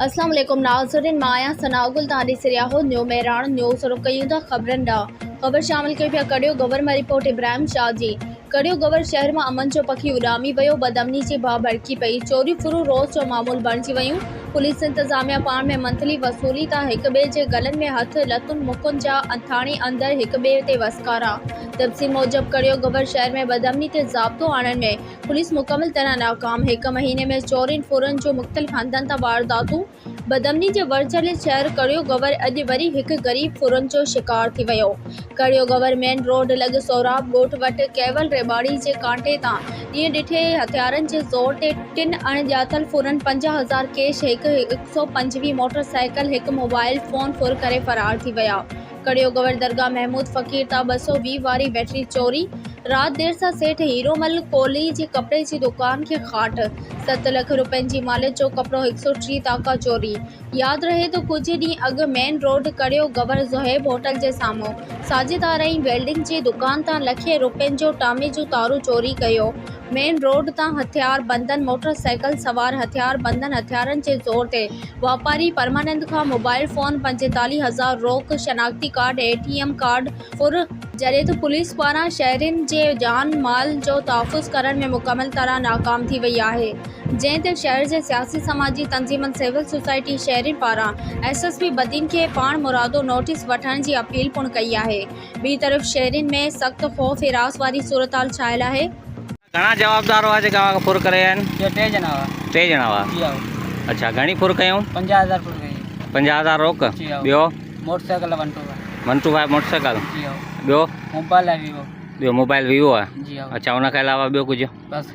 अस्सलाम वालेकुम नाज़रीन, माया सनाउल तारी सिरियाहो न्यू मेरान न्यूज़ और कयूं था खबरन दा खबर शामिल कई पिया कड़ियो गवर में रिपोर्ट इब्राहिम शाह जी। कड़ियो गवर शहर में अमन जो पखी उड़ामी वो बदमनी जी भाव भड़की पई। चोरी फुरू रोज़ जो मामूल बणिजी वयूं। पुलिस इंतजामिया पान में मंथली वसूली ता एक बे जे गलन में हथ लतुन मुकुन जा थाने अंदर एक बे ते वसकारा। तफसील मूजब कड़ियो गवर शहर में बदमनी ते ज़ाब्तो आणण में पुलिस मुकम्मल तरह नाकाम। एक महीने में चोरिन फुरन जो मुख्तलिफ हंधन ता वारदातूं। बदमनी जे वर्चले शहर कड़ियो गवर अज वरी एक गरीब फुरन जो शिकार थी वियो। कड़ियो गवर मेन रोड लग सोराब गोठ वट केवल रेबाड़ी जे कांटे ता ॾींहुं ॾिठे हथियारन जे ज़ोर ते 3 अणॼातल फुरन 50,000 कैश, 125 मोटरसाइकिल, एक मोबाइल फोन फुर करे फरार थी विया। कड़ियो गवर दरगाह महमूद फ़कीर ता 220 वारी बैटरी चोरी। रात देर सा सेठ हीरोमल कोहली जी कपड़े जी दुकान के खाट। 7 लाख रुपयन जी मालिक जो कपड़ो 130 ताका चोरी। याद रहे तो कुछ डी अग मेन रोड कड़ियो गवर ज़ुहैब होटल जे सामो साजिदारई वेल्डिंग जी दुकान ता लखे रुपयन जो टामे जो तारू चोरी कयो। मेन रोड ता हथियार बंदन मोटरसाइकिल सवार हथियार बंदन हथियारन के जोर ते व्यापारी परमानंद का मोबाइल फोन 45,000 रोक शनाख्ती कार्ड ATM कार्ड फुर जरे तो पुलिस पारा शहरन जे जान माल जो तहफ़ुज़ करण में मुकम्मल तरह नाकाम थी वही है। जैं ते शहर जे सियासी समाजी तंजीमन सिविल सोसाइटी शहरन पारा SSP बदीन के पान मुरादो नोटिस वठण की अपील पुण कई है। बी तरफ शहरन में सख्त खौफ हिरास वारी सूरत छायल है। घणा जवाबदारो आहे जेका फुर करे आहिनि? ये 3 जना हुआ। 3 जना हुआ। जी आओ। अच्छा, घणी फुर कयूं? 50,000 फुर गई। 50,000 रोक। जी आओ। ॿियो? Motorcycle 125 motorcycle. जी आओ। ॿियो? मोबाइल है वीवो। ॿियो मोबाइल वीवो आहे। जी आओ। अच्छा, उनखे अलावा ॿियो कुझु? बस।